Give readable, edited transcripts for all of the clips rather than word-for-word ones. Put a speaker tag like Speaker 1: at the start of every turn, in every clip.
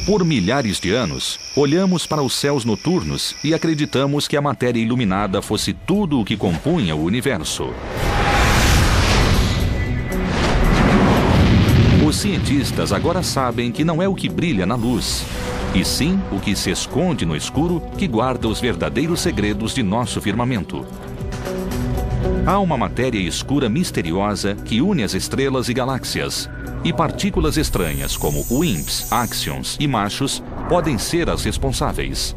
Speaker 1: Por milhares de anos, olhamos para os céus noturnos e acreditamos que a matéria iluminada fosse tudo o que compunha o universo. Os cientistas agora sabem que não é o que brilha na luz, e sim o que se esconde no escuro que guarda os verdadeiros segredos de nosso firmamento. Há uma matéria escura misteriosa que une as estrelas e galáxias, e partículas estranhas como WIMPs, áxions e machos podem ser as responsáveis.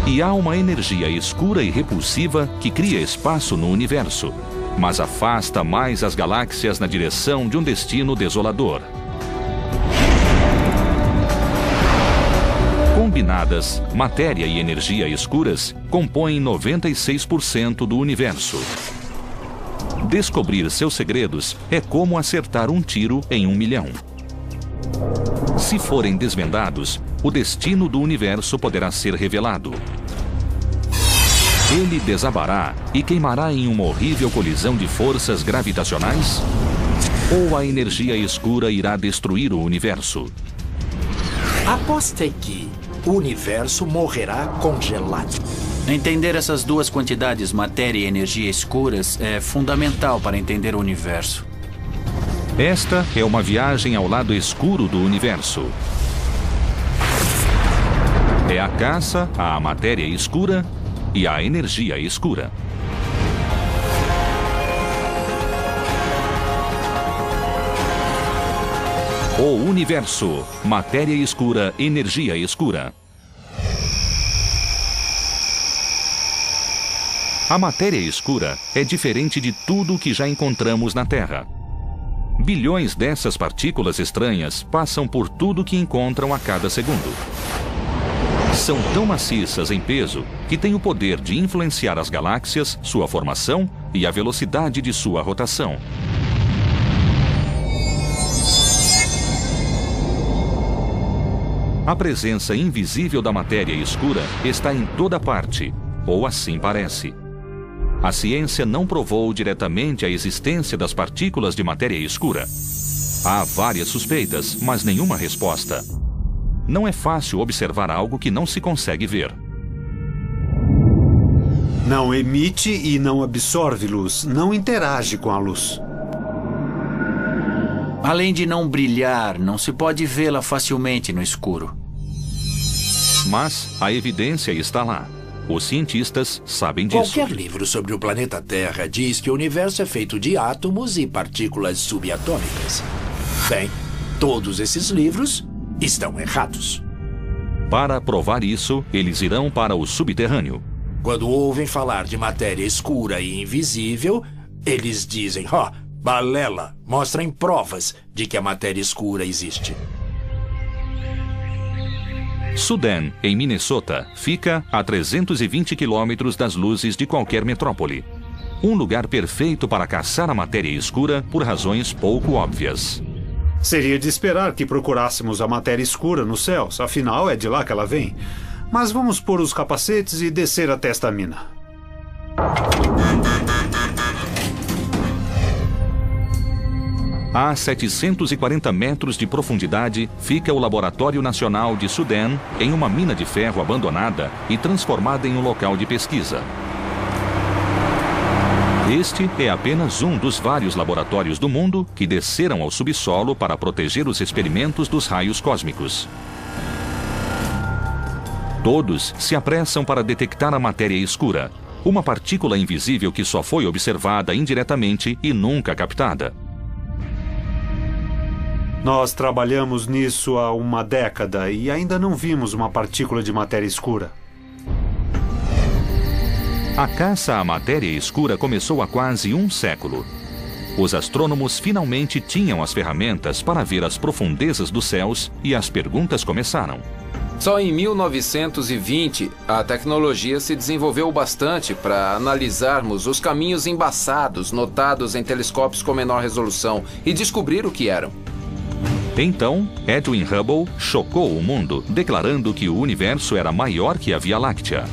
Speaker 1: E há uma energia escura e repulsiva que cria espaço no universo, mas afasta mais as galáxias na direção de um destino desolador. Combinadas, matéria e energia escuras compõem 96% do universo. Descobrir seus segredos é como acertar um tiro em 1 milhão. Se forem desvendados, o destino do universo poderá ser revelado. Ele desabará e queimará em uma horrível colisão de forças gravitacionais? Ou a energia escura irá destruir o universo?
Speaker 2: Apostei que o universo morrerá congelado.
Speaker 3: Entender essas duas quantidades, matéria e energia escuras, é fundamental para entender o universo.
Speaker 1: Esta é uma viagem ao lado escuro do universo. É a caça à matéria escura e à energia escura. O universo, matéria escura, energia escura. A matéria escura é diferente de tudo o que já encontramos na Terra. Bilhões dessas partículas estranhas passam por tudo que encontram a cada segundo. São tão maciças em peso que têm o poder de influenciar as galáxias, sua formação e a velocidade de sua rotação. A presença invisível da matéria escura está em toda parte, ou assim parece. A ciência não provou diretamente a existência das partículas de matéria escura. Há várias suspeitas, mas nenhuma resposta. Não é fácil observar algo que não se consegue ver.
Speaker 4: Não emite e não absorve luz, não interage com a luz.
Speaker 3: Além de não brilhar, não se pode vê-la facilmente no escuro.
Speaker 1: Mas a evidência está lá. Os cientistas sabem disso.
Speaker 2: Qualquer livro sobre o planeta Terra diz que o universo é feito de átomos e partículas subatômicas. Bem, todos esses livros estão errados.
Speaker 1: Para provar isso, eles irão para o subterrâneo.
Speaker 2: Quando ouvem falar de matéria escura e invisível, eles dizem, balela, mostrem provas de que a matéria escura existe.
Speaker 1: Sudan, em Minnesota, fica a 320 quilômetros das luzes de qualquer metrópole. Um lugar perfeito para caçar a matéria escura por razões pouco óbvias.
Speaker 4: Seria de esperar que procurássemos a matéria escura nos céus, afinal é de lá que ela vem. Mas vamos pôr os capacetes e descer até esta mina.
Speaker 1: A 740 metros de profundidade fica o Laboratório Nacional de Sudan, em uma mina de ferro abandonada e transformada em um local de pesquisa. Este é apenas um dos vários laboratórios do mundo que desceram ao subsolo para proteger os experimentos dos raios cósmicos. Todos se apressam para detectar a matéria escura, uma partícula invisível que só foi observada indiretamente e nunca captada.
Speaker 4: Nós trabalhamos nisso há uma década e ainda não vimos uma partícula de matéria escura.
Speaker 1: A caça à matéria escura começou há quase um século. Os astrônomos finalmente tinham as ferramentas para ver as profundezas dos céus e as perguntas começaram.
Speaker 5: Só em 1920, a tecnologia se desenvolveu bastante para analisarmos os caminhos embaçados notados em telescópios com menor resolução e descobrir o que eram.
Speaker 1: Então, Edwin Hubble chocou o mundo, declarando que o universo era maior que a Via Láctea.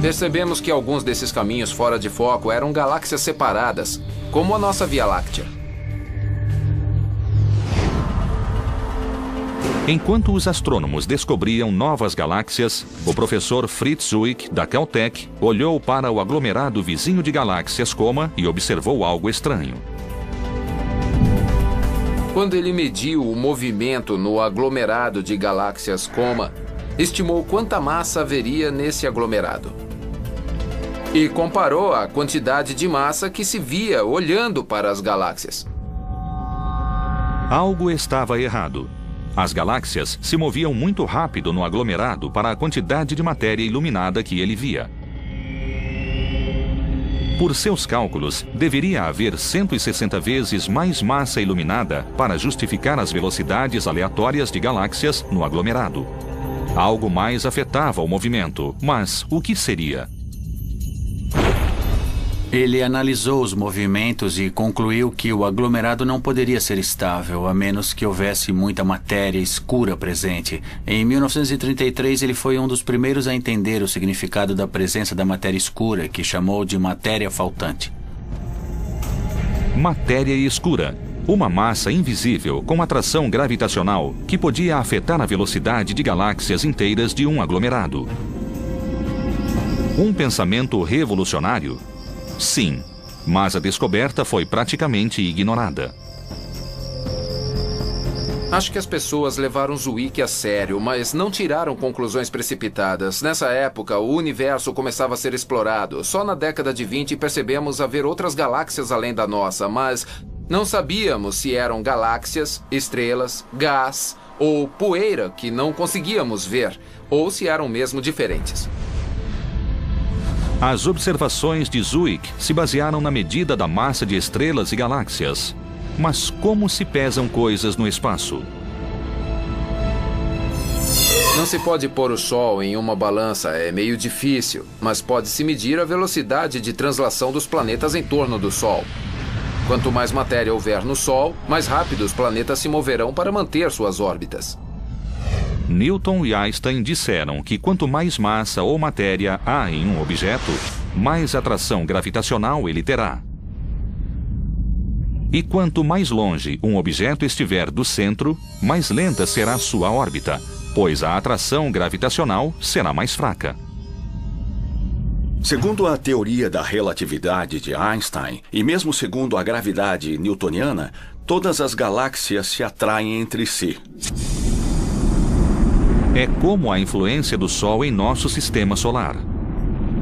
Speaker 5: Percebemos que alguns desses caminhos fora de foco eram galáxias separadas, como a nossa Via Láctea.
Speaker 1: Enquanto os astrônomos descobriam novas galáxias, o professor Fritz Zwick, da Caltech, olhou para o aglomerado vizinho de galáxias Coma e observou algo estranho.
Speaker 5: Quando ele mediu o movimento no aglomerado de galáxias Coma, estimou quanta massa haveria nesse aglomerado. E comparou a quantidade de massa que se via olhando para as galáxias.
Speaker 1: Algo estava errado. As galáxias se moviam muito rápido no aglomerado para a quantidade de matéria iluminada que ele via. Por seus cálculos, deveria haver 160 vezes mais massa iluminada para justificar as velocidades aleatórias de galáxias no aglomerado. Algo mais afetava o movimento, mas o que seria?
Speaker 3: Ele analisou os movimentos e concluiu que o aglomerado não poderia ser estável, a menos que houvesse muita matéria escura presente. Em 1933, ele foi um dos primeiros a entender o significado da presença da matéria escura, que chamou de matéria faltante.
Speaker 1: Matéria escura. Uma massa invisível com atração gravitacional que podia afetar a velocidade de galáxias inteiras de um aglomerado. Um pensamento revolucionário? Sim, mas a descoberta foi praticamente ignorada.
Speaker 5: Acho que as pessoas levaram Zwick a sério, mas não tiraram conclusões precipitadas. Nessa época, o universo começava a ser explorado. Só na década de 20 percebemos haver outras galáxias além da nossa, mas não sabíamos se eram galáxias, estrelas, gás ou poeira que não conseguíamos ver, ou se eram mesmo diferentes.
Speaker 1: As observações de Zwick se basearam na medida da massa de estrelas e galáxias. Mas como se pesam coisas no espaço?
Speaker 5: Não se pode pôr o Sol em uma balança, é meio difícil, mas pode-se medir a velocidade de translação dos planetas em torno do Sol. Quanto mais matéria houver no Sol, mais rápido os planetas se moverão para manter suas órbitas.
Speaker 1: Newton e Einstein disseram que quanto mais massa ou matéria há em um objeto, mais atração gravitacional ele terá. E quanto mais longe um objeto estiver do centro, mais lenta será sua órbita, pois a atração gravitacional será mais fraca.
Speaker 6: Segundo a teoria da relatividade de Einstein, e mesmo segundo a gravidade newtoniana, todas as galáxias se atraem entre si.
Speaker 1: É como a influência do Sol em nosso sistema solar.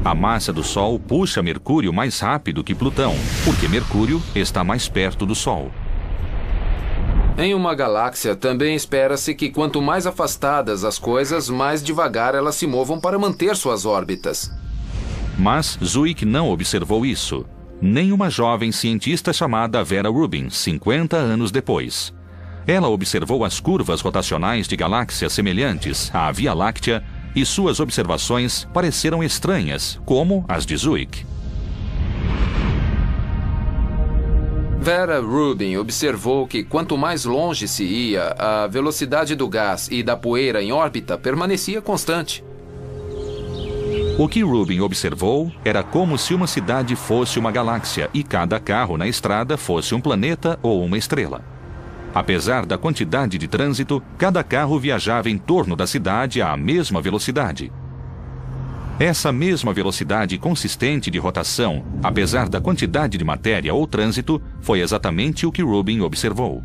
Speaker 1: A massa do Sol puxa Mercúrio mais rápido que Plutão, porque Mercúrio está mais perto do Sol.
Speaker 5: Em uma galáxia, também espera-se que quanto mais afastadas as coisas, mais devagar elas se movam para manter suas órbitas.
Speaker 1: Mas Zwick não observou isso. Nem uma jovem cientista chamada Vera Rubin, 50 anos depois. Ela observou as curvas rotacionais de galáxias semelhantes à Via Láctea e suas observações pareceram estranhas, como as de Zwick.
Speaker 5: Vera Rubin observou que quanto mais longe se ia, a velocidade do gás e da poeira em órbita permanecia constante.
Speaker 1: O que Rubin observou era como se uma cidade fosse uma galáxia e cada carro na estrada fosse um planeta ou uma estrela. Apesar da quantidade de trânsito, cada carro viajava em torno da cidade à mesma velocidade. Essa mesma velocidade consistente de rotação, apesar da quantidade de matéria ou trânsito, foi exatamente o que Rubin observou.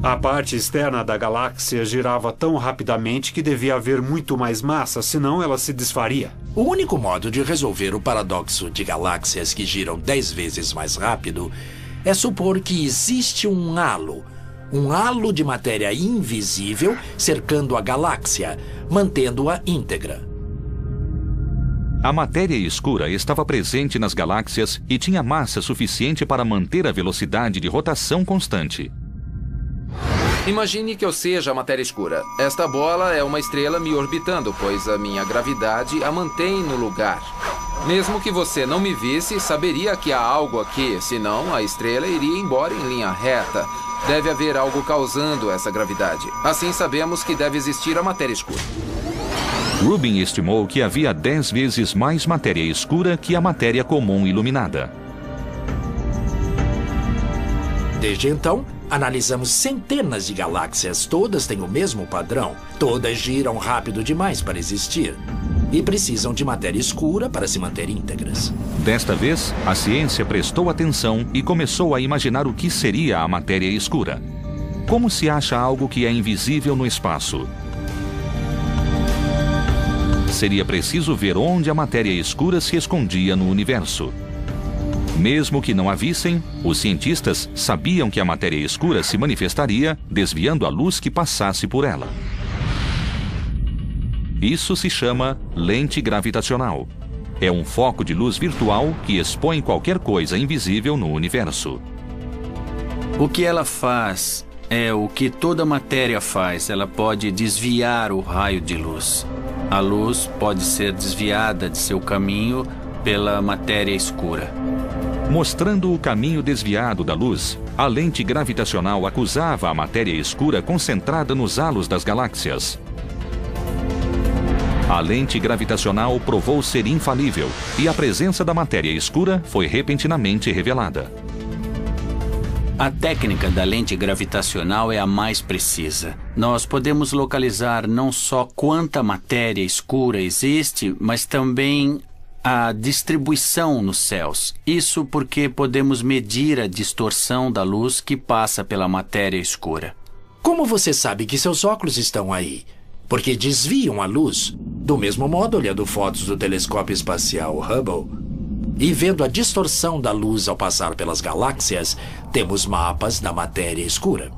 Speaker 4: A parte externa da galáxia girava tão rapidamente que devia haver muito mais massa, senão ela se desfaria.
Speaker 2: O único modo de resolver o paradoxo de galáxias que giram 10 vezes mais rápido é supor que existe um halo de matéria invisível cercando a galáxia, mantendo-a íntegra.
Speaker 1: A matéria escura estava presente nas galáxias e tinha massa suficiente para manter a velocidade de rotação constante.
Speaker 5: Imagine que eu seja a matéria escura. Esta bola é uma estrela me orbitando, pois a minha gravidade a mantém no lugar. Mesmo que você não me visse, saberia que há algo aqui, senão a estrela iria embora em linha reta. Deve haver algo causando essa gravidade. Assim sabemos que deve existir a matéria escura.
Speaker 1: Rubin estimou que havia 10 vezes mais matéria escura que a matéria comum iluminada.
Speaker 2: Desde então, Analisamos centenas de galáxias, todas têm o mesmo padrão. Todas giram rápido demais para existir. E precisam de matéria escura para se manter íntegras.
Speaker 1: Desta vez, a ciência prestou atenção e começou a imaginar o que seria a matéria escura. Como se acha algo que é invisível no espaço? Seria preciso ver onde a matéria escura se escondia no universo. Mesmo que não a vissem, os cientistas sabiam que a matéria escura se manifestaria desviando a luz que passasse por ela. Isso se chama lente gravitacional. É um foco de luz virtual que expõe qualquer coisa invisível no universo.
Speaker 3: O que ela faz é o que toda matéria faz. Ela pode desviar o raio de luz. A luz pode ser desviada de seu caminho pela matéria escura.
Speaker 1: Mostrando o caminho desviado da luz, a lente gravitacional acusava a matéria escura concentrada nos halos das galáxias. A lente gravitacional provou ser infalível e a presença da matéria escura foi repentinamente revelada.
Speaker 3: A técnica da lente gravitacional é a mais precisa. Nós podemos localizar não só quanta matéria escura existe, mas também a distribuição nos céus. Isso porque podemos medir a distorção da luz que passa pela matéria escura.
Speaker 2: Como você sabe que seus óculos estão aí? Porque desviam a luz. Do mesmo modo, olhando fotos do telescópio espacial Hubble e vendo a distorção da luz ao passar pelas galáxias, temos mapas da matéria escura.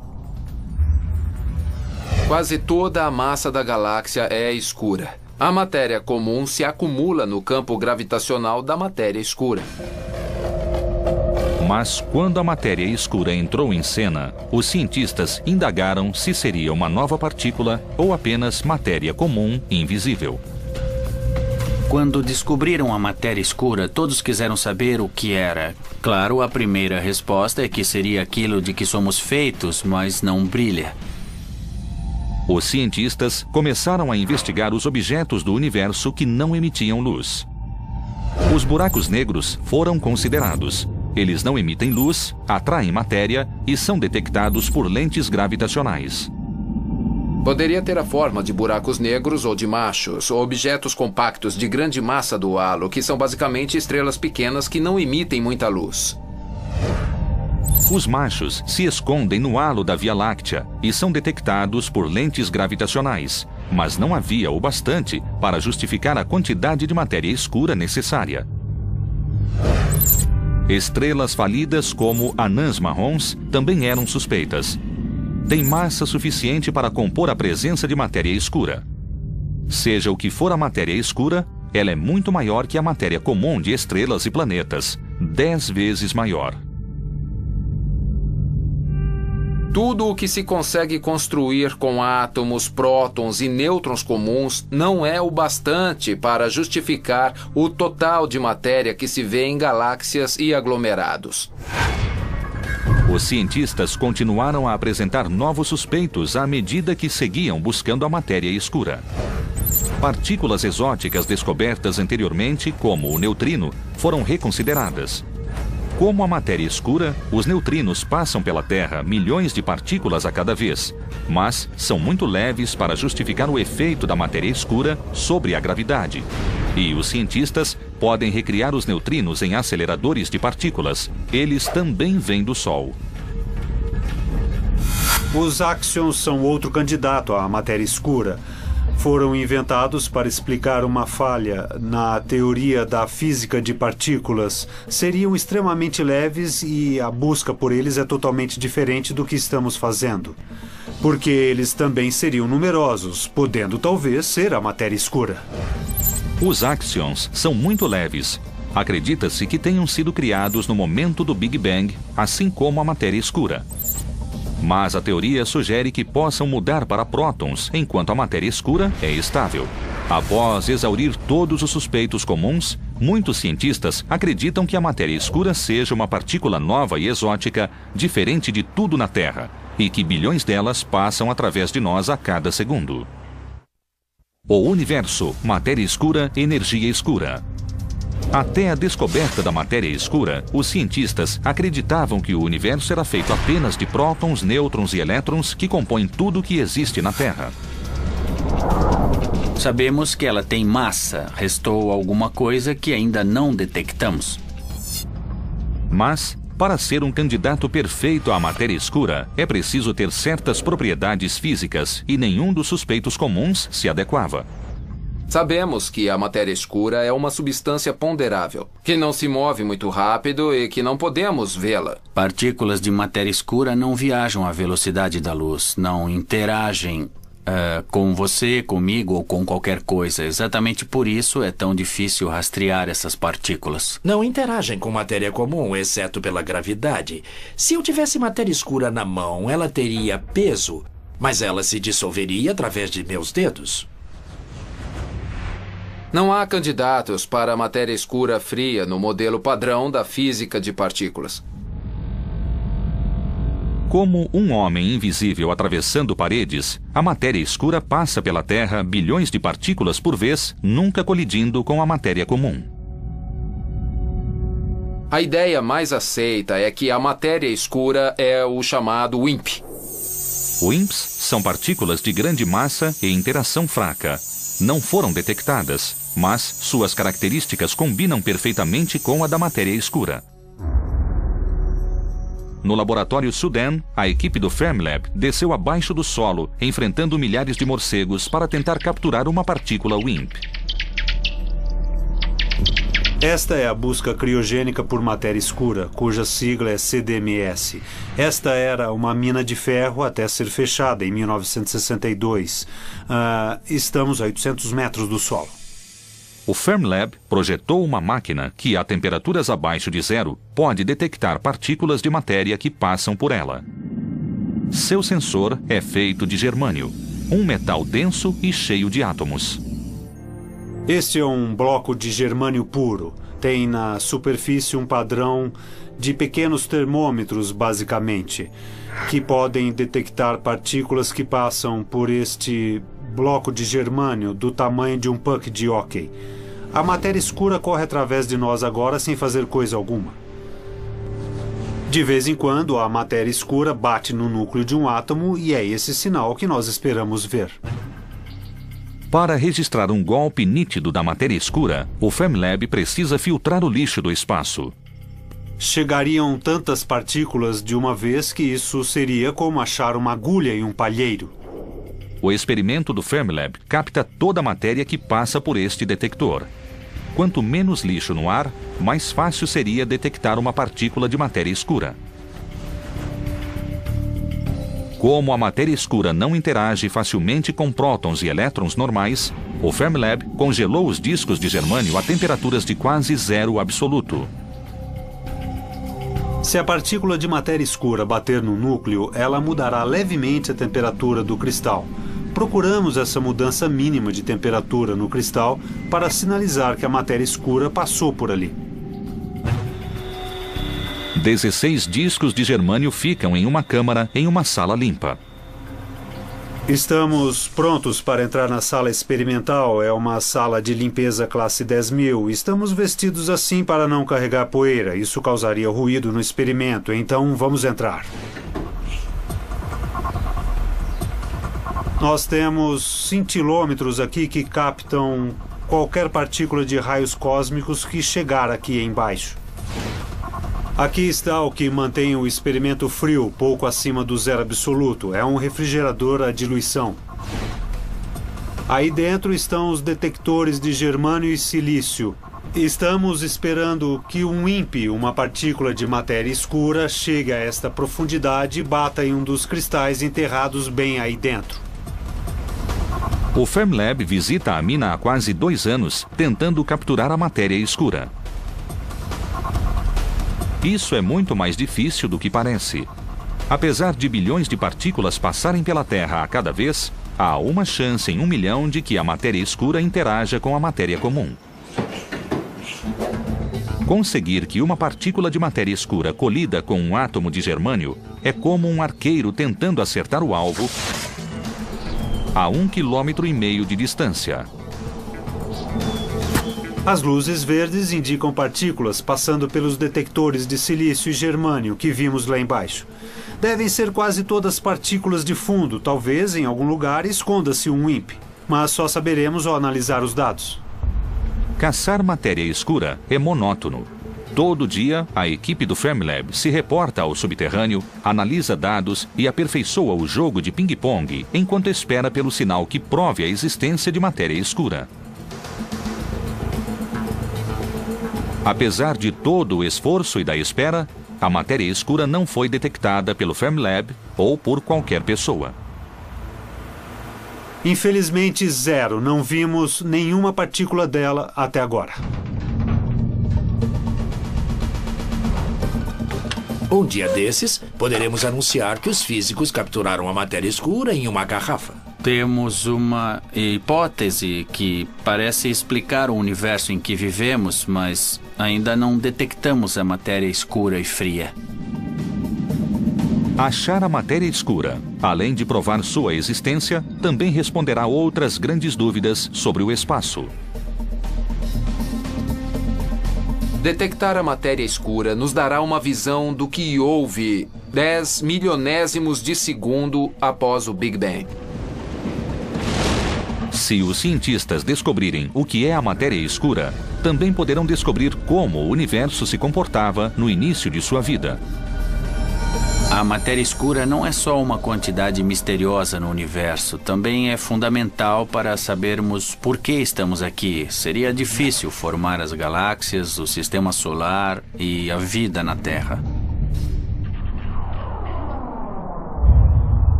Speaker 5: Quase toda a massa da galáxia é escura. A matéria comum se acumula no campo gravitacional da matéria escura.
Speaker 1: Mas quando a matéria escura entrou em cena, os cientistas indagaram se seria uma nova partícula ou apenas matéria comum invisível.
Speaker 3: Quando descobriram a matéria escura, todos quiseram saber o que era. Claro, a primeira resposta é que seria aquilo de que somos feitos, mas não brilha.
Speaker 1: Os cientistas começaram a investigar os objetos do universo que não emitiam luz. Os buracos negros foram considerados. Eles não emitem luz, atraem matéria e são detectados por lentes gravitacionais.
Speaker 5: Poderia ter a forma de buracos negros ou de machos, ou objetos compactos de grande massa do halo, que são basicamente estrelas pequenas que não emitem muita luz.
Speaker 1: Os machos se escondem no halo da Via Láctea e são detectados por lentes gravitacionais, mas não havia o bastante para justificar a quantidade de matéria escura necessária. Estrelas falidas como anãs marrons também eram suspeitas. Têm massa suficiente para compor a presença de matéria escura. Seja o que for a matéria escura, ela é muito maior que a matéria comum de estrelas e planetas, 10 vezes maior.
Speaker 5: Tudo o que se consegue construir com átomos, prótons e nêutrons comuns não é o bastante para justificar o total de matéria que se vê em galáxias e aglomerados.
Speaker 1: Os cientistas continuaram a apresentar novos suspeitos à medida que seguiam buscando a matéria escura. Partículas exóticas descobertas anteriormente, como o neutrino, foram reconsideradas. Como a matéria escura, os neutrinos passam pela Terra milhões de partículas a cada vez, mas são muito leves para justificar o efeito da matéria escura sobre a gravidade. E os cientistas podem recriar os neutrinos em aceleradores de partículas. Eles também vêm do Sol.
Speaker 4: Os axions são outro candidato à matéria escura. Foram inventados para explicar uma falha na teoria da física de partículas. Seriam extremamente leves e a busca por eles é totalmente diferente do que estamos fazendo. Porque eles também seriam numerosos, podendo talvez ser a matéria escura.
Speaker 1: Os axions são muito leves. Acredita-se que tenham sido criados no momento do Big Bang, assim como a matéria escura. Mas a teoria sugere que possam mudar para prótons, enquanto a matéria escura é estável. Após exaurir todos os suspeitos comuns, muitos cientistas acreditam que a matéria escura seja uma partícula nova e exótica, diferente de tudo na Terra, e que bilhões delas passam através de nós a cada segundo. O universo, matéria escura, energia escura. Até a descoberta da matéria escura, os cientistas acreditavam que o universo era feito apenas de prótons, nêutrons e elétrons que compõem tudo o que existe na Terra.
Speaker 3: Sabemos que ela tem massa. Restou alguma coisa que ainda não detectamos.
Speaker 1: Mas, para ser um candidato perfeito à matéria escura, é preciso ter certas propriedades físicas e nenhum dos suspeitos comuns se adequava.
Speaker 5: Sabemos que a matéria escura é uma substância ponderável, que não se move muito rápido e que não podemos vê-la.
Speaker 3: Partículas de matéria escura não viajam à velocidade da luz, não interagem com você, comigo ou com qualquer coisa. Exatamente por isso é tão difícil rastrear essas partículas.
Speaker 2: Não interagem com matéria comum, exceto pela gravidade. Se eu tivesse matéria escura na mão, ela teria peso, mas ela se dissolveria através de meus dedos.
Speaker 5: Não há candidatos para a matéria escura fria no modelo padrão da física de partículas.
Speaker 1: Como um homem invisível atravessando paredes, a matéria escura passa pela Terra bilhões de partículas por vez, nunca colidindo com a matéria comum.
Speaker 5: A ideia mais aceita é que a matéria escura é o chamado WIMP.
Speaker 1: WIMPs são partículas de grande massa e interação fraca. Não foram detectadas, mas suas características combinam perfeitamente com a da matéria escura. No laboratório Sudan, a equipe do Fermilab desceu abaixo do solo, enfrentando milhares de morcegos para tentar capturar uma partícula WIMP.
Speaker 4: Esta é a busca criogênica por matéria escura, cuja sigla é CDMS. Esta era uma mina de ferro até ser fechada em 1962. Estamos a 800 metros do solo.
Speaker 1: O Fermilab projetou uma máquina que, a temperaturas abaixo de zero, pode detectar partículas de matéria que passam por ela. Seu sensor é feito de germânio, um metal denso e cheio de átomos.
Speaker 4: Este é um bloco de germânio puro. Tem na superfície um padrão de pequenos termômetros, basicamente, que podem detectar partículas que passam por este bloco de germânio do tamanho de um puck de hóquei. A matéria escura corre através de nós agora sem fazer coisa alguma. De vez em quando, a matéria escura bate no núcleo de um átomo e é esse sinal que nós esperamos ver.
Speaker 1: Para registrar um golpe nítido da matéria escura, o Fermilab precisa filtrar o lixo do espaço.
Speaker 4: Chegariam tantas partículas de uma vez que isso seria como achar uma agulha em um palheiro.
Speaker 1: O experimento do Fermilab capta toda a matéria que passa por este detector. Quanto menos lixo no ar, mais fácil seria detectar uma partícula de matéria escura. Como a matéria escura não interage facilmente com prótons e elétrons normais, o Fermilab congelou os discos de germânio a temperaturas de quase zero absoluto.
Speaker 4: Se a partícula de matéria escura bater no núcleo, ela mudará levemente a temperatura do cristal. Procuramos essa mudança mínima de temperatura no cristal para sinalizar que a matéria escura passou por ali.
Speaker 1: 16 discos de germânio ficam em uma câmara em uma sala limpa.
Speaker 4: Estamos prontos para entrar na sala experimental. É uma sala de limpeza classe 10.000. Estamos vestidos assim para não carregar poeira. Isso causaria ruído no experimento, então vamos entrar. Nós temos cintilômetros aqui que captam qualquer partícula de raios cósmicos que chegar aqui embaixo. Aqui está o que mantém o experimento frio, pouco acima do zero absoluto. É um refrigerador a diluição. Aí dentro estão os detectores de germânio e silício. Estamos esperando que um WIMP, uma partícula de matéria escura, chegue a esta profundidade e bata em um dos cristais enterrados bem aí dentro.
Speaker 1: O Fermilab visita a mina há quase 2 anos, tentando capturar a matéria escura. Isso é muito mais difícil do que parece. Apesar de bilhões de partículas passarem pela Terra a cada vez, há uma chance em 1 milhão de que a matéria escura interaja com a matéria comum. Conseguir que uma partícula de matéria escura colida com um átomo de germânio é como um arqueiro tentando acertar o alvo a 1,5 km de distância.
Speaker 4: As luzes verdes indicam partículas passando pelos detectores de silício e germânio que vimos lá embaixo. Devem ser quase todas partículas de fundo, talvez em algum lugar esconda-se um WIMP. Mas só saberemos ao analisar os dados.
Speaker 1: Caçar matéria escura é monótono. Todo dia, a equipe do Fermilab se reporta ao subterrâneo, analisa dados e aperfeiçoa o jogo de ping-pong enquanto espera pelo sinal que prove a existência de matéria escura. Apesar de todo o esforço e da espera, a matéria escura não foi detectada pelo Fermilab ou por qualquer pessoa.
Speaker 4: Infelizmente, zero. Não vimos nenhuma partícula dela até agora.
Speaker 2: Um dia desses, poderemos anunciar que os físicos capturaram a matéria escura em uma garrafa.
Speaker 3: Temos uma hipótese que parece explicar o universo em que vivemos, mas ainda não detectamos a matéria escura e fria.
Speaker 1: Achar a matéria escura, além de provar sua existência, também responderá outras grandes dúvidas sobre o espaço.
Speaker 5: Detectar a matéria escura nos dará uma visão do que houve 10 milionésimos de segundo após o Big Bang.
Speaker 1: Se os cientistas descobrirem o que é a matéria escura, também poderão descobrir como o universo se comportava no início de sua vida.
Speaker 3: A matéria escura não é só uma quantidade misteriosa no universo, também é fundamental para sabermos por que estamos aqui. Seria difícil formar as galáxias, o sistema solar e a vida na Terra.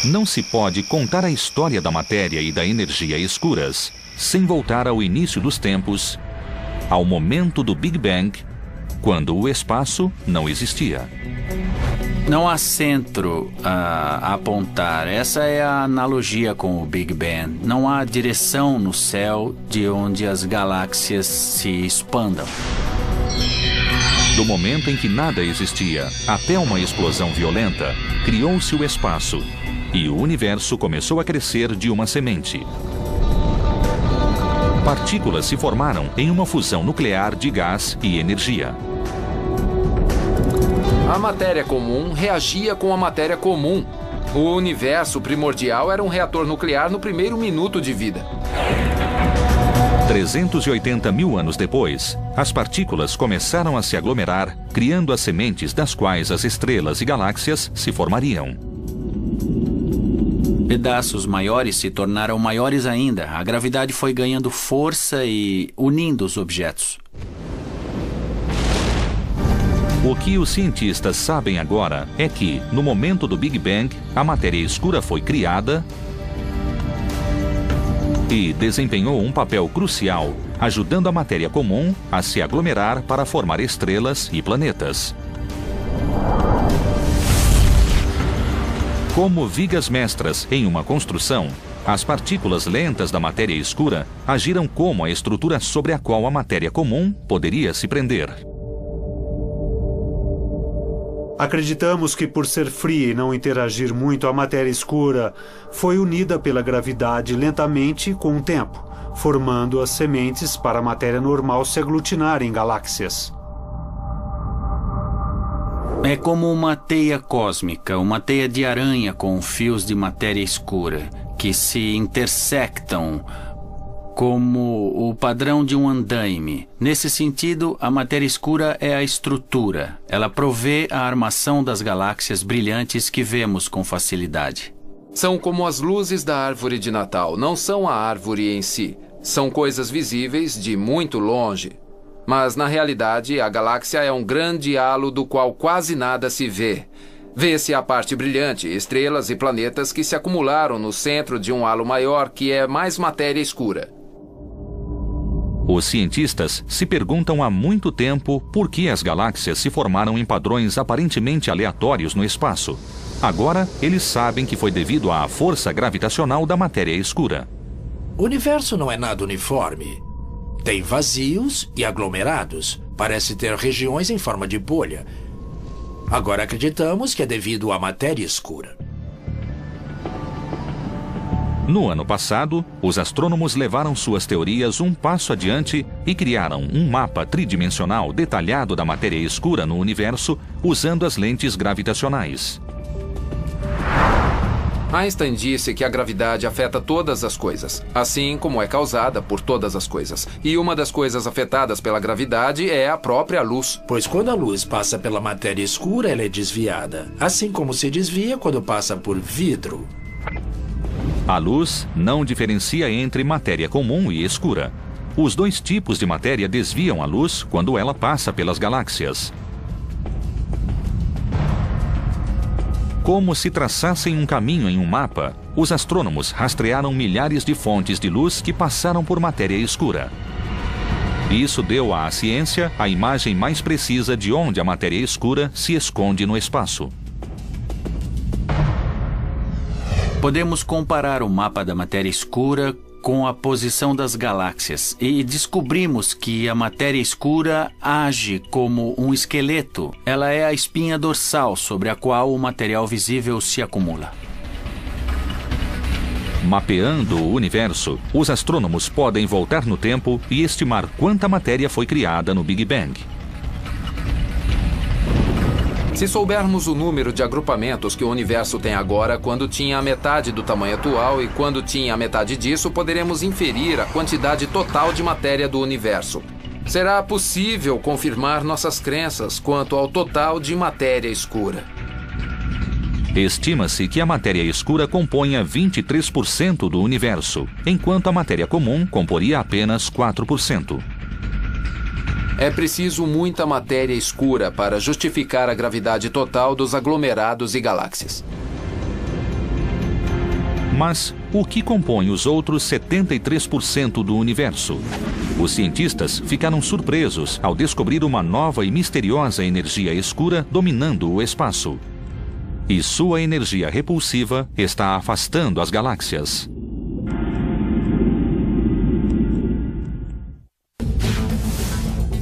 Speaker 1: Não se pode contar a história da matéria e da energia escuras sem voltar ao início dos tempos, ao momento do Big Bang, quando o espaço não existia.
Speaker 3: Não há centro a apontar. Essa é a analogia com o Big Bang. Não há direção no céu de onde as galáxias se expandam.
Speaker 1: Do momento em que nada existia até uma explosão violenta, criou-se o espaço e o universo começou a crescer de uma semente. Partículas se formaram em uma fusão nuclear de gás e energia.
Speaker 5: A matéria comum reagia com a matéria comum. O universo primordial era um reator nuclear no primeiro minuto de vida.
Speaker 1: 380 mil anos depois, as partículas começaram a se aglomerar, criando as sementes das quais as estrelas e galáxias se formariam.
Speaker 3: Pedaços maiores se tornaram maiores ainda. A gravidade foi ganhando força e unindo os objetos.
Speaker 1: O que os cientistas sabem agora é que, no momento do Big Bang, a matéria escura foi criada e desempenhou um papel crucial, ajudando a matéria comum a se aglomerar para formar estrelas e planetas. Como vigas mestras em uma construção, as partículas lentas da matéria escura agiram como a estrutura sobre a qual a matéria comum poderia se prender.
Speaker 4: Acreditamos que, por ser fria e não interagir muito, a matéria escura foi unida pela gravidade lentamente com o tempo, formando as sementes para a matéria normal se aglutinar em galáxias.
Speaker 3: É como uma teia cósmica, uma teia de aranha com fios de matéria escura, que se intersectam como o padrão de um andaime. Nesse sentido, a matéria escura é a estrutura. Ela provê a armação das galáxias brilhantes que vemos com facilidade.
Speaker 5: São como as luzes da árvore de Natal. Não são a árvore em si. São coisas visíveis de muito longe. Mas, na realidade, a galáxia é um grande halo do qual quase nada se vê. Vê-se a parte brilhante, estrelas e planetas que se acumularam no centro de um halo maior que é mais matéria escura.
Speaker 1: Os cientistas se perguntam há muito tempo por que as galáxias se formaram em padrões aparentemente aleatórios no espaço. Agora, eles sabem que foi devido à força gravitacional da matéria escura.
Speaker 2: O universo não é nada uniforme. Tem vazios e aglomerados. Parece ter regiões em forma de bolha. Agora acreditamos que é devido à matéria escura.
Speaker 1: No ano passado, os astrônomos levaram suas teorias um passo adiante e criaram um mapa tridimensional detalhado da matéria escura no universo usando as lentes gravitacionais.
Speaker 5: Einstein disse que a gravidade afeta todas as coisas, assim como é causada por todas as coisas. E uma das coisas afetadas pela gravidade é a própria luz.
Speaker 2: Pois quando a luz passa pela matéria escura, ela é desviada, assim como se desvia quando passa por vidro.
Speaker 1: A luz não diferencia entre matéria comum e escura. Os dois tipos de matéria desviam a luz quando ela passa pelas galáxias. Como se traçassem um caminho em um mapa, os astrônomos rastrearam milhares de fontes de luz que passaram por matéria escura. Isso deu à ciência a imagem mais precisa de onde a matéria escura se esconde no espaço.
Speaker 3: Podemos comparar o mapa da matéria escura com a posição das galáxias e descobrimos que a matéria escura age como um esqueleto. Ela é a espinha dorsal sobre a qual o material visível se acumula.
Speaker 1: Mapeando o universo, os astrônomos podem voltar no tempo e estimar quanta matéria foi criada no Big Bang.
Speaker 5: Se soubermos o número de agrupamentos que o universo tem agora, quando tinha a metade do tamanho atual e quando tinha a metade disso, poderemos inferir a quantidade total de matéria do universo. Será possível confirmar nossas crenças quanto ao total de matéria escura.
Speaker 1: Estima-se que a matéria escura componha 23% do universo, enquanto a matéria comum comporia apenas 4%.
Speaker 5: É preciso muita matéria escura para justificar a gravidade total dos aglomerados e galáxias.
Speaker 1: Mas o que compõe os outros 73% do universo? Os cientistas ficaram surpresos ao descobrir uma nova e misteriosa energia escura dominando o espaço. E sua energia repulsiva está afastando as galáxias.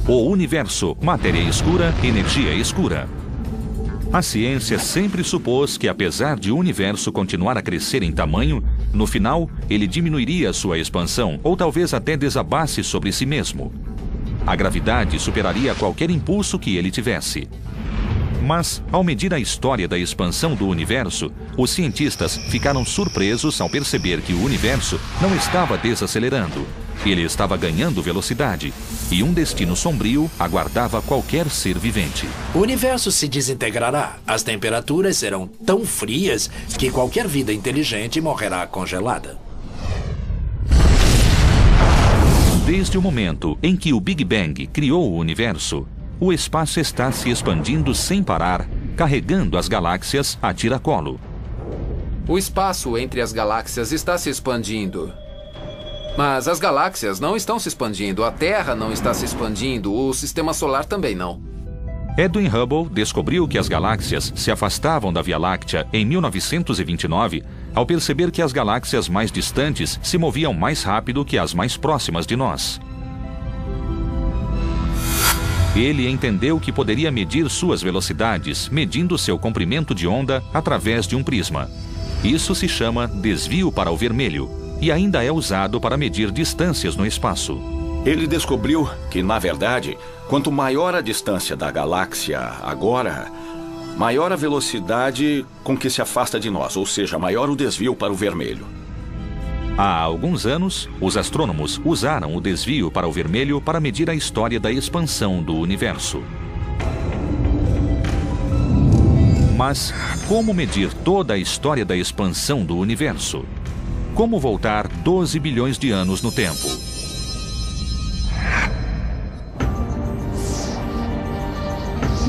Speaker 1: O universo, matéria escura, energia escura. A ciência sempre supôs que, apesar de o universo continuar a crescer em tamanho, no final ele diminuiria sua expansão ou talvez até desabasse sobre si mesmo. A gravidade superaria qualquer impulso que ele tivesse. Mas, ao medir a história da expansão do universo, os cientistas ficaram surpresos ao perceber que o universo não estava desacelerando. Ele estava ganhando velocidade, e um destino sombrio aguardava qualquer ser vivente.
Speaker 2: O universo se desintegrará. As temperaturas serão tão frias que qualquer vida inteligente morrerá congelada.
Speaker 1: Desde o momento em que o Big Bang criou o universo, o espaço está se expandindo sem parar, carregando as galáxias a tiracolo.
Speaker 5: O espaço entre as galáxias está se expandindo. Mas as galáxias não estão se expandindo, a Terra não está se expandindo, o Sistema Solar também não.
Speaker 1: Edwin Hubble descobriu que as galáxias se afastavam da Via Láctea em 1929, ao perceber que as galáxias mais distantes se moviam mais rápido que as mais próximas de nós. Ele entendeu que poderia medir suas velocidades, medindo seu comprimento de onda através de um prisma. Isso se chama desvio para o vermelho e ainda é usado para medir distâncias no espaço.
Speaker 6: Ele descobriu que, na verdade, quanto maior a distância da galáxia agora, maior a velocidade com que se afasta de nós, ou seja, maior o desvio para o vermelho.
Speaker 1: Há alguns anos, os astrônomos usaram o desvio para o vermelho para medir a história da expansão do universo. Mas como medir toda a história da expansão do universo? Como voltar 12 bilhões de anos no tempo?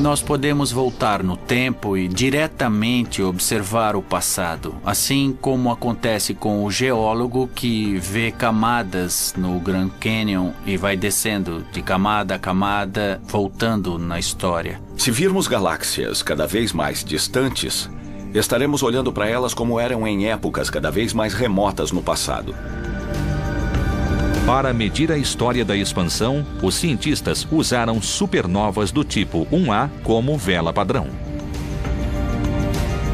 Speaker 3: Nós podemos voltar no tempo e diretamente observar o passado, assim como acontece com o geólogo que vê camadas no Grand Canyon e vai descendo de camada a camada, voltando na história.
Speaker 6: Se virmos galáxias cada vez mais distantes, estaremos olhando para elas como eram em épocas cada vez mais remotas no passado.
Speaker 1: Para medir a história da expansão, os cientistas usaram supernovas do tipo 1A como vela padrão.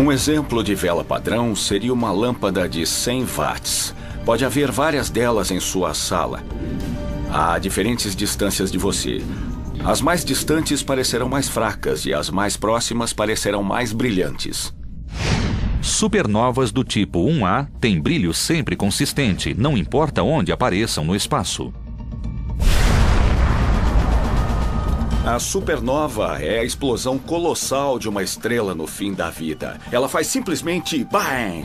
Speaker 6: Um exemplo de vela padrão seria uma lâmpada de 100 watts. Pode haver várias delas em sua sala, a diferentes distâncias de você. As mais distantes parecerão mais fracas e as mais próximas parecerão mais brilhantes.
Speaker 1: Supernovas do tipo 1A têm brilho sempre consistente, não importa onde apareçam no espaço.
Speaker 6: A supernova é a explosão colossal de uma estrela no fim da vida. Ela faz simplesmente BAM!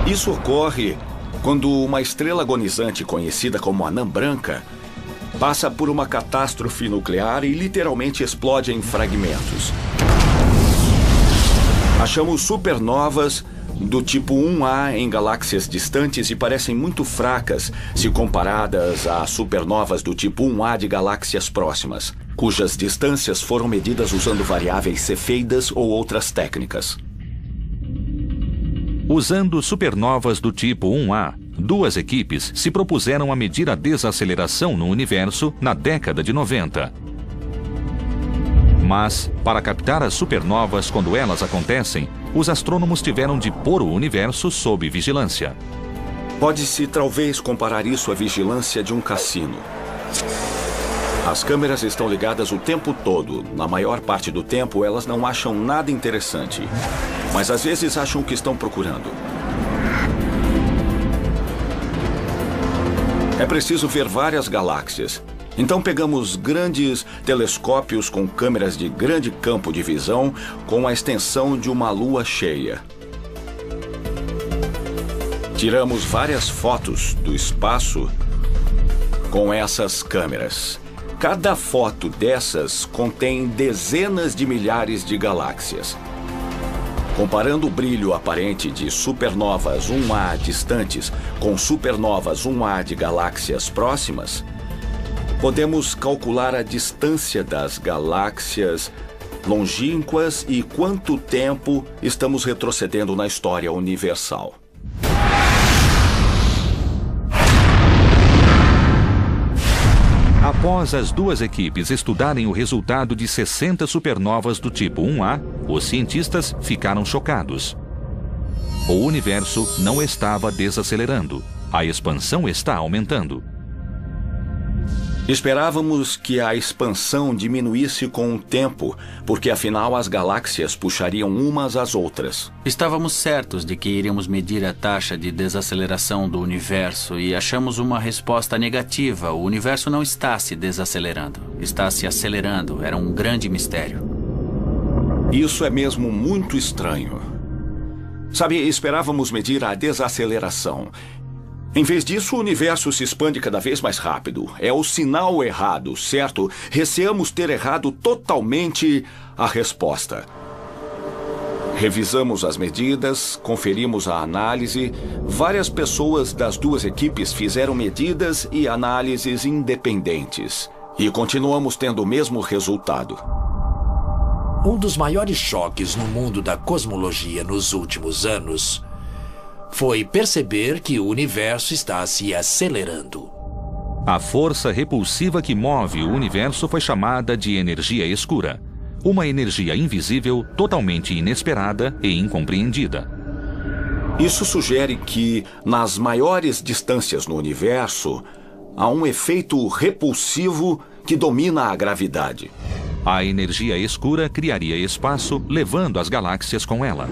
Speaker 6: Isso ocorre quando uma estrela agonizante conhecida como anã branca passa por uma catástrofe nuclear e literalmente explode em fragmentos. Achamos supernovas do tipo 1A em galáxias distantes e parecem muito fracas se comparadas a supernovas do tipo 1A de galáxias próximas, cujas distâncias foram medidas usando variáveis cefeidas ou outras técnicas.
Speaker 1: Usando supernovas do tipo 1A, duas equipes se propuseram a medir a desaceleração no universo na década de 90. Mas, para captar as supernovas quando elas acontecem, os astrônomos tiveram de pôr o universo sob vigilância.
Speaker 6: Pode-se talvez comparar isso à vigilância de um cassino. As câmeras estão ligadas o tempo todo. Na maior parte do tempo, elas não acham nada interessante. Mas às vezes acham o que estão procurando. É preciso ver várias galáxias. Então pegamos grandes telescópios com câmeras de grande campo de visão com a extensão de uma lua cheia. Tiramos várias fotos do espaço com essas câmeras. Cada foto dessas contém dezenas de milhares de galáxias. Comparando o brilho aparente de supernovas 1A distantes com supernovas 1A de galáxias próximas, podemos calcular a distância das galáxias longínquas e quanto tempo estamos retrocedendo na história universal.
Speaker 1: Após as duas equipes estudarem o resultado de 60 supernovas do tipo 1A, os cientistas ficaram chocados. O universo não estava desacelerando. A expansão está aumentando.
Speaker 6: Esperávamos que a expansão diminuísse com o tempo, porque afinal as galáxias puxariam umas às outras.
Speaker 3: Estávamos certos de que iríamos medir a taxa de desaceleração do universo e achamos uma resposta negativa. O universo não está se desacelerando, está se acelerando. Era um grande mistério.
Speaker 6: Isso é mesmo muito estranho. Sabe, esperávamos medir a desaceleração. Em vez disso, o universo se expande cada vez mais rápido. É o sinal errado, certo? Receamos ter errado totalmente a resposta. Revisamos as medidas, conferimos a análise. Várias pessoas das duas equipes fizeram medidas e análises independentes. E continuamos tendo o mesmo resultado.
Speaker 2: Um dos maiores choques no mundo da cosmologia nos últimos anos foi perceber que o universo está se acelerando.
Speaker 1: A força repulsiva que move o universo foi chamada de energia escura. Uma energia invisível, totalmente inesperada e incompreendida.
Speaker 6: Isso sugere que, nas maiores distâncias no universo, há um efeito repulsivo que domina a gravidade.
Speaker 1: A energia escura criaria espaço, levando as galáxias com ela.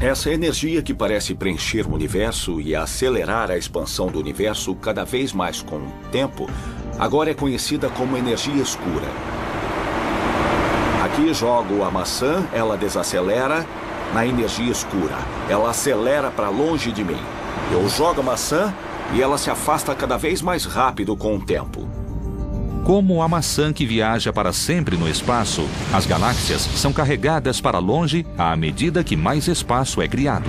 Speaker 6: Essa energia que parece preencher o universo e acelerar a expansão do universo cada vez mais com o tempo, agora é conhecida como energia escura. Aqui jogo a maçã, ela desacelera na energia escura. Ela acelera para longe de mim. Eu jogo a maçã e ela se afasta cada vez mais rápido com o tempo.
Speaker 1: Como a maçã que viaja para sempre no espaço, as galáxias são carregadas para longe à medida que mais espaço é criado.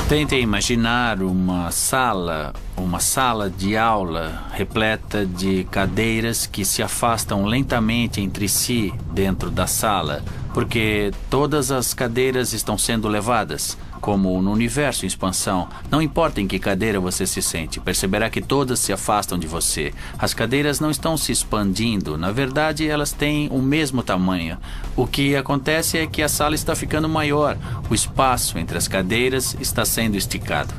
Speaker 3: Tentem imaginar uma sala de aula repleta de cadeiras que se afastam lentamente entre si dentro da sala, porque todas as cadeiras estão sendo levadas. como no universo em expansão. Não importa em que cadeira você se sente, perceberá que todas se afastam de você. As cadeiras não estão se expandindo, na verdade elas têm o mesmo tamanho. O que acontece é que a sala está ficando maior, o espaço entre as cadeiras está sendo esticado.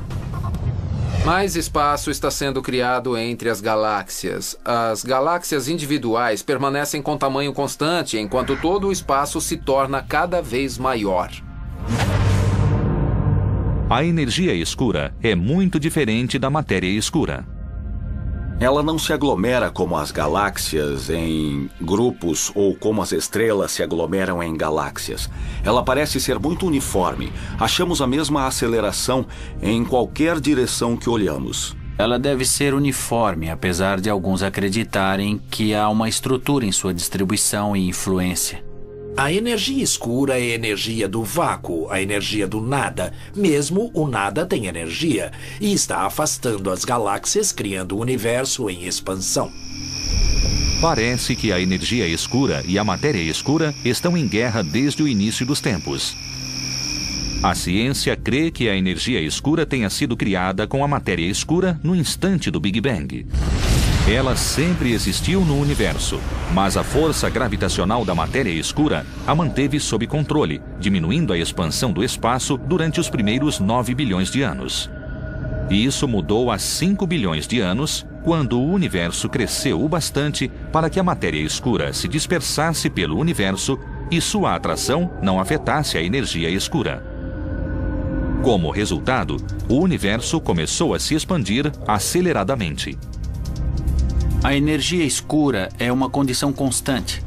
Speaker 5: Mais espaço está sendo criado entre as galáxias. As galáxias individuais permanecem com tamanho constante, enquanto todo o espaço se torna cada vez maior.
Speaker 1: A energia escura é muito diferente da matéria escura.
Speaker 6: Ela não se aglomera como as galáxias em grupos ou como as estrelas se aglomeram em galáxias. Ela parece ser muito uniforme. Achamos a mesma aceleração em qualquer direção que olhamos.
Speaker 3: Ela deve ser uniforme, apesar de alguns acreditarem que há uma estrutura em sua distribuição e influência.
Speaker 2: A energia escura é a energia do vácuo, a energia do nada. Mesmo o nada tem energia e está afastando as galáxias, criando o universo em expansão.
Speaker 1: Parece que a energia escura e a matéria escura estão em guerra desde o início dos tempos. A ciência crê que a energia escura tenha sido criada com a matéria escura no instante do Big Bang. Ela sempre existiu no universo, mas a força gravitacional da matéria escura a manteve sob controle, diminuindo a expansão do espaço durante os primeiros 9 bilhões de anos. E isso mudou há 5 bilhões de anos, quando o universo cresceu o bastante para que a matéria escura se dispersasse pelo universo e sua atração não afetasse a energia escura. Como resultado, o universo começou a se expandir aceleradamente.
Speaker 3: A energia escura é uma condição constante.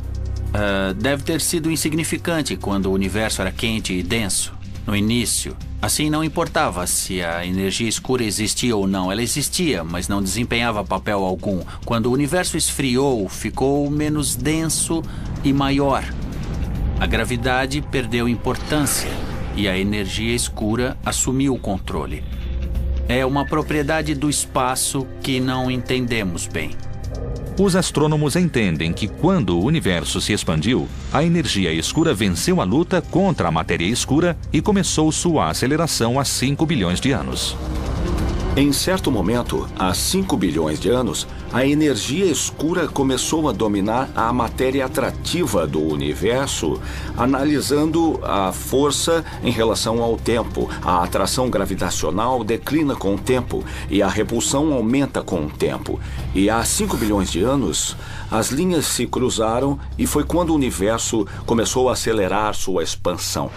Speaker 3: Deve ter sido insignificante quando o universo era quente e denso, no início. Assim, não importava se a energia escura existia ou não. Ela existia, mas não desempenhava papel algum. Quando o universo esfriou, ficou menos denso e maior. A gravidade perdeu importância e a energia escura assumiu o controle. É uma propriedade do espaço que não entendemos bem.
Speaker 1: Os astrônomos entendem que quando o universo se expandiu, a energia escura venceu a luta contra a matéria escura e começou sua aceleração há 5 bilhões de anos.
Speaker 6: Em certo momento, há 5 bilhões de anos, a energia escura começou a dominar a matéria atrativa do universo, analisando a força em relação ao tempo. A atração gravitacional declina com o tempo e a repulsão aumenta com o tempo. E há 5 bilhões de anos, as linhas se cruzaram e foi quando o universo começou a acelerar sua expansão.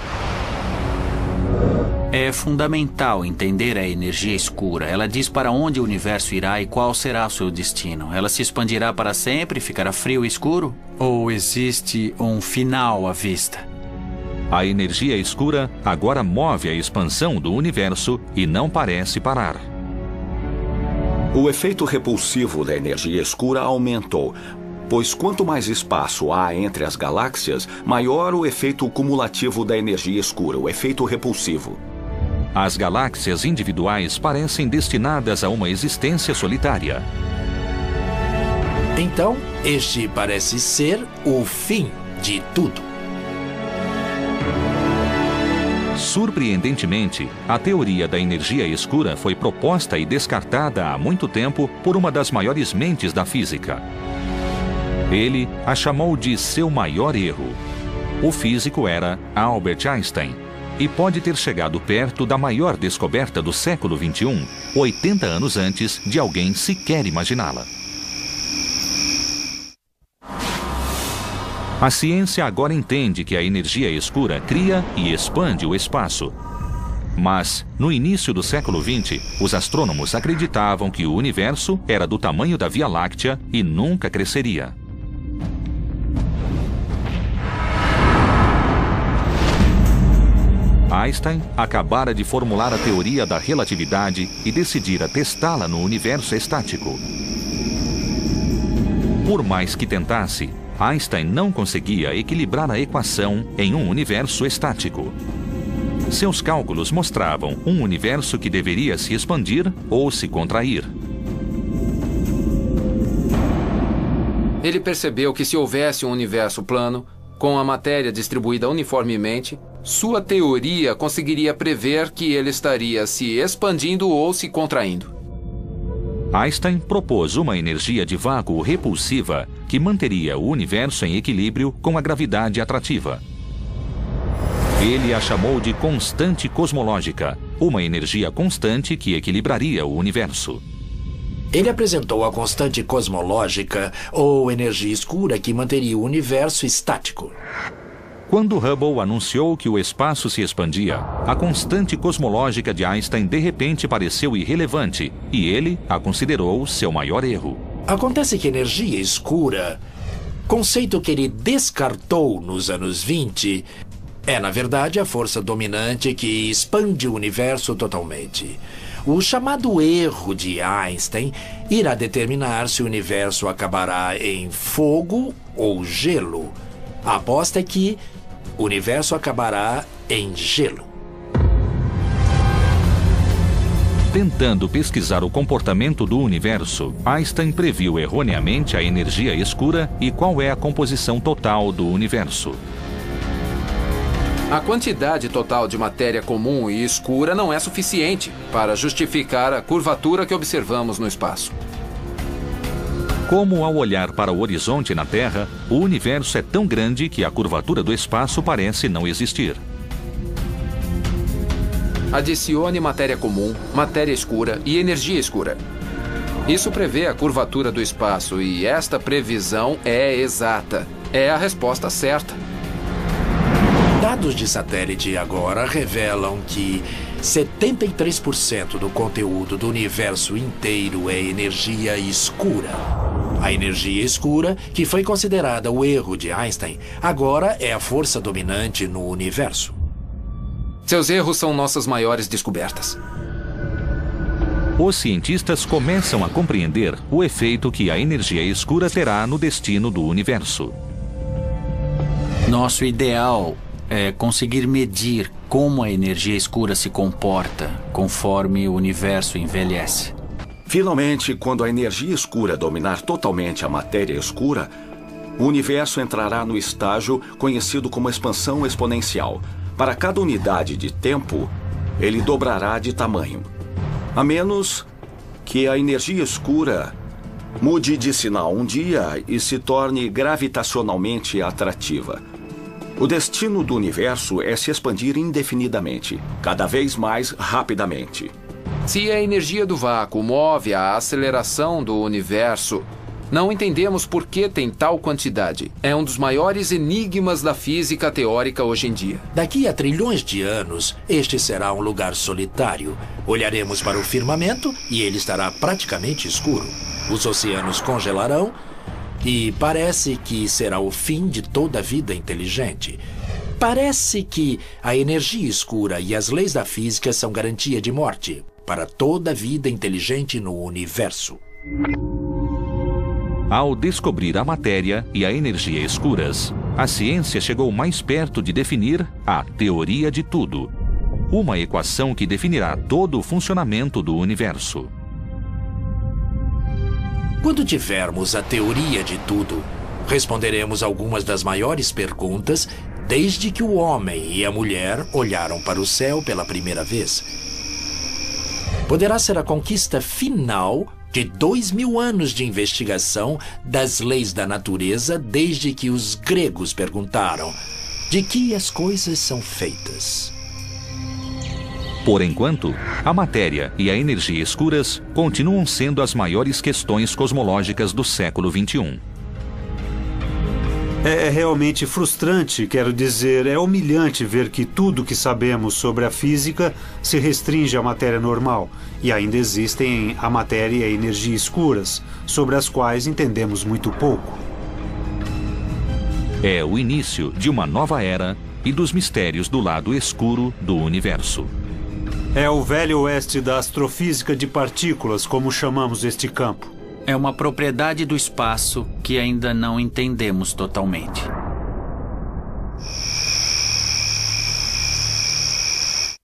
Speaker 3: É fundamental entender a energia escura. Ela diz para onde o universo irá e qual será o seu destino. Ela se expandirá para sempre, ficará frio e escuro? Ou existe um final à vista?
Speaker 1: A energia escura agora move a expansão do universo e não parece parar.
Speaker 6: O efeito repulsivo da energia escura aumentou, pois quanto mais espaço há entre as galáxias, maior o efeito cumulativo da energia escura, o efeito repulsivo.
Speaker 1: As galáxias individuais parecem destinadas a uma existência solitária.
Speaker 2: Então, este parece ser o fim de tudo.
Speaker 1: Surpreendentemente, a teoria da energia escura foi proposta e descartada há muito tempo por uma das maiores mentes da física. Ele a chamou de seu maior erro. O físico era Albert Einstein e pode ter chegado perto da maior descoberta do século XXI, 80 anos antes de alguém sequer imaginá-la. A ciência agora entende que a energia escura cria e expande o espaço. Mas, no início do século XX, os astrônomos acreditavam que o universo era do tamanho da Via Láctea e nunca cresceria. Einstein acabara de formular a teoria da relatividade e decidira testá-la no universo estático. Por mais que tentasse, Einstein não conseguia equilibrar a equação em um universo estático. Seus cálculos mostravam um universo que deveria se expandir ou se contrair.
Speaker 5: Ele percebeu que se houvesse um universo plano, com a matéria distribuída uniformemente, Sua teoria conseguiria prever que ele estaria se expandindo ou se contraindo.
Speaker 1: Einstein propôs uma energia de vácuo repulsiva que manteria o universo em equilíbrio com a gravidade atrativa. Ele a chamou de constante cosmológica, uma energia constante que equilibraria o universo.
Speaker 2: Ele apresentou a constante cosmológica, ou energia escura, que manteria o universo estático.
Speaker 1: Quando Hubble anunciou que o espaço se expandia, a constante cosmológica de Einstein de repente pareceu irrelevante e ele a considerou seu maior erro.
Speaker 2: Acontece que energia escura, conceito que ele descartou nos anos 20, é, na verdade, a força dominante que expande o universo totalmente. O chamado erro de Einstein irá determinar se o universo acabará em fogo ou gelo. A aposta é que o universo acabará em gelo.
Speaker 1: Tentando pesquisar o comportamento do universo, Einstein previu erroneamente a energia escura e qual é a composição total do universo.
Speaker 5: A quantidade total de matéria comum e escura não é suficiente para justificar a curvatura que observamos no espaço.
Speaker 1: Como ao olhar para o horizonte na Terra, o universo é tão grande que a curvatura do espaço parece não existir.
Speaker 5: Adicione matéria comum, matéria escura e energia escura. Isso prevê a curvatura do espaço e esta previsão é exata. É a resposta certa.
Speaker 2: Dados de satélite agora revelam que 73% do conteúdo do universo inteiro é energia escura. A energia escura, que foi considerada o erro de Einstein, agora é a força dominante no universo.
Speaker 5: Seus erros são nossas maiores descobertas.
Speaker 1: Os cientistas começam a compreender o efeito que a energia escura terá no destino do universo.
Speaker 3: Nosso ideal é conseguir medir como a energia escura se comporta conforme o universo envelhece.
Speaker 6: Finalmente, quando a energia escura dominar totalmente a matéria escura, o universo entrará no estágio conhecido como expansão exponencial. Para cada unidade de tempo, ele dobrará de tamanho. A menos que a energia escura mude de sinal um dia e se torne gravitacionalmente atrativa. O destino do universo é se expandir indefinidamente, cada vez mais rapidamente.
Speaker 5: Se a energia do vácuo move a aceleração do universo, não entendemos por que tem tal quantidade. É um dos maiores enigmas da física teórica hoje em dia.
Speaker 2: Daqui a trilhões de anos, este será um lugar solitário. Olharemos para o firmamento e ele estará praticamente escuro. Os oceanos congelarão e parece que será o fim de toda a vida inteligente. Parece que a energia escura e as leis da física são garantia de morte para toda a vida inteligente no universo.
Speaker 1: Ao descobrir a matéria e a energia escuras, a ciência chegou mais perto de definir a teoria de tudo, uma equação que definirá todo o funcionamento do universo.
Speaker 2: Quando tivermos a teoria de tudo, responderemos algumas das maiores perguntas desde que o homem e a mulher olharam para o céu pela primeira vez. Poderá ser a conquista final de 2000 anos de investigação das leis da natureza desde que os gregos perguntaram de que as coisas são feitas.
Speaker 1: Por enquanto, a matéria e a energia escuras continuam sendo as maiores questões cosmológicas do século XXI.
Speaker 4: É realmente frustrante, quero dizer, é humilhante ver que tudo que sabemos sobre a física se restringe à matéria normal e ainda existem a matéria e a energia escuras, sobre as quais entendemos muito pouco.
Speaker 1: É o início de uma nova era e dos mistérios do lado escuro do universo.
Speaker 4: É o velho oeste da astrofísica de partículas, como chamamos este campo.
Speaker 3: É uma propriedade do espaço que ainda não entendemos totalmente.